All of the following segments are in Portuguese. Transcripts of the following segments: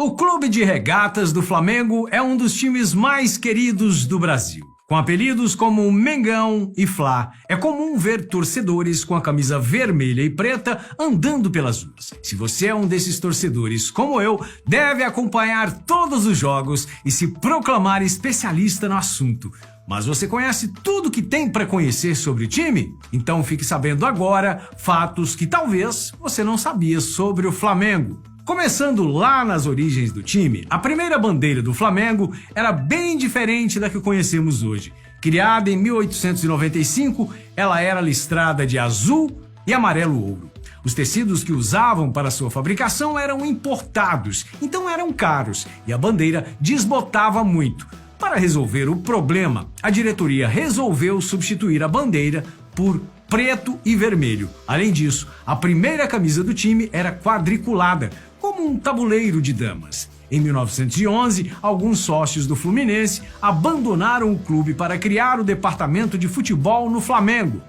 O Clube de Regatas do Flamengo é um dos times mais queridos do Brasil. Com apelidos como Mengão e Fla, é comum ver torcedores com a camisa vermelha e preta andando pelas ruas. Se você é um desses torcedores, como eu, deve acompanhar todos os jogos e se proclamar especialista no assunto. Mas você conhece tudo que tem para conhecer sobre o time? Então fique sabendo agora fatos que talvez você não sabia sobre o Flamengo. Começando lá nas origens do time, a primeira bandeira do Flamengo era bem diferente da que conhecemos hoje. Criada em 1895, ela era listrada de azul e amarelo ouro. Os tecidos que usavam para sua fabricação eram importados, então eram caros, e a bandeira desbotava muito. Para resolver o problema, a diretoria resolveu substituir a bandeira por preto e vermelho. Além disso, a primeira camisa do time era quadriculada, como um tabuleiro de damas. Em 1911, alguns sócios do Fluminense abandonaram o clube para criar o departamento de futebol no Flamengo,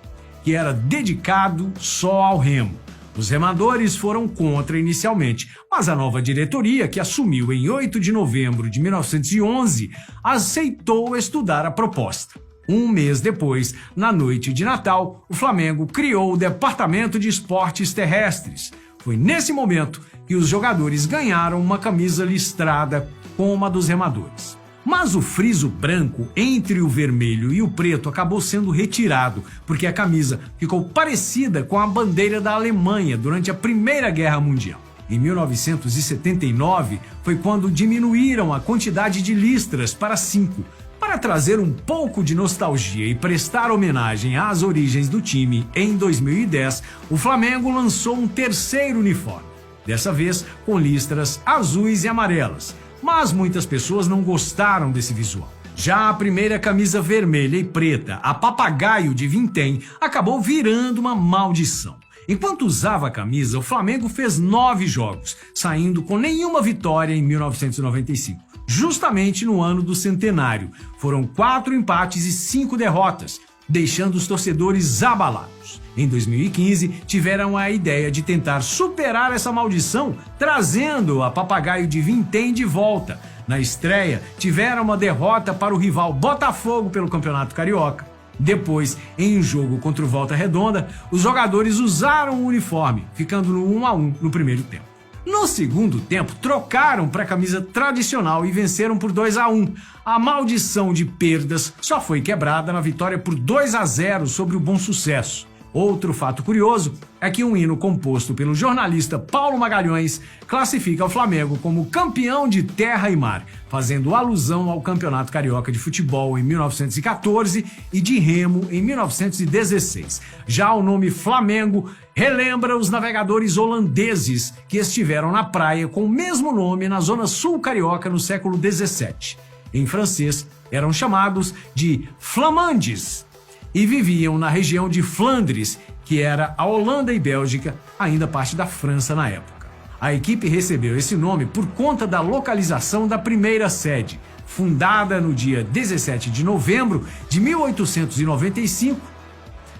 que era dedicado só ao remo. Os remadores foram contra inicialmente, mas a nova diretoria, que assumiu em 8 de novembro de 1911, aceitou estudar a proposta. Um mês depois, na noite de Natal, o Flamengo criou o Departamento de Esportes Terrestres. Foi nesse momento que os jogadores ganharam uma camisa listrada como a dos remadores. Mas o friso branco entre o vermelho e o preto acabou sendo retirado, porque a camisa ficou parecida com a bandeira da Alemanha durante a Primeira Guerra Mundial. Em 1979 foi quando diminuíram a quantidade de listras para 5. Para trazer um pouco de nostalgia e prestar homenagem às origens do time, em 2010, o Flamengo lançou um terceiro uniforme, dessa vez com listras azuis e amarelas. Mas muitas pessoas não gostaram desse visual. Já a primeira camisa vermelha e preta, a Papagaio de Vintém, acabou virando uma maldição. Enquanto usava a camisa, o Flamengo fez 9 jogos, saindo com nenhuma vitória em 1995. Justamente no ano do centenário, foram 4 empates e 5 derrotas, deixando os torcedores abalados. Em 2015, tiveram a ideia de tentar superar essa maldição, trazendo a Papagaio de Vintém de volta. Na estreia, tiveram uma derrota para o rival Botafogo pelo Campeonato Carioca. Depois, em um jogo contra o Volta Redonda, os jogadores usaram o uniforme, ficando no 1-1 no primeiro tempo. No segundo tempo, trocaram para a camisa tradicional e venceram por 2-1. A maldição de perdas só foi quebrada na vitória por 2-0 sobre o Bom Sucesso. Outro fato curioso é que um hino composto pelo jornalista Paulo Magalhães classifica o Flamengo como campeão de terra e mar, fazendo alusão ao Campeonato Carioca de Futebol em 1914 e de remo em 1916. Já o nome Flamengo relembra os navegadores holandeses que estiveram na praia com o mesmo nome na zona sul carioca no século XVII. Em francês, eram chamados de flamandes e viviam na região de Flandres, que era a Holanda e Bélgica, ainda parte da França na época. A equipe recebeu esse nome por conta da localização da primeira sede, fundada no dia 17 de novembro de 1895,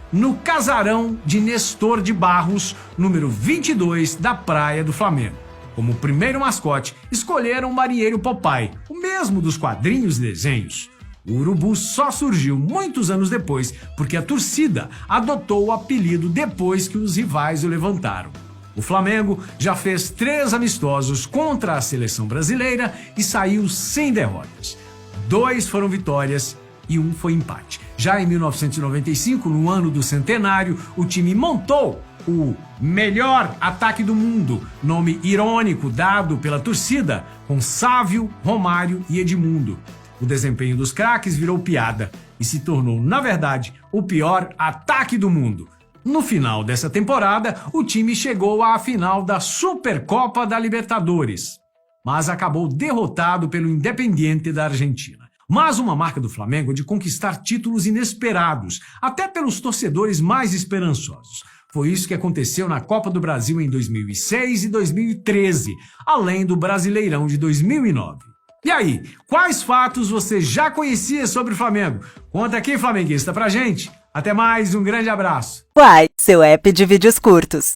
no casarão de Nestor de Barros, número 22 da Praia do Flamengo. Como primeiro mascote, escolheram o marinheiro Popeye, o mesmo dos quadrinhos e desenhos. O urubu só surgiu muitos anos depois, porque a torcida adotou o apelido depois que os rivais o levantaram. O Flamengo já fez 3 amistosos contra a seleção brasileira e saiu sem derrotas. 2 foram vitórias e 1 foi empate. Já em 1995, no ano do centenário, o time montou o melhor ataque do mundo, nome irônico dado pela torcida, com Sávio, Romário e Edmundo. O desempenho dos craques virou piada e se tornou, na verdade, o pior ataque do mundo. No final dessa temporada, o time chegou à final da Supercopa da Libertadores, mas acabou derrotado pelo Independiente da Argentina. Mas uma marca do Flamengo é de conquistar títulos inesperados, até pelos torcedores mais esperançosos. Foi isso que aconteceu na Copa do Brasil em 2006 e 2013, além do Brasileirão de 2009. E aí, quais fatos você já conhecia sobre o Flamengo? Conta aqui, flamenguista, pra gente. Até mais, um grande abraço. Uai, seu app de vídeos curtos.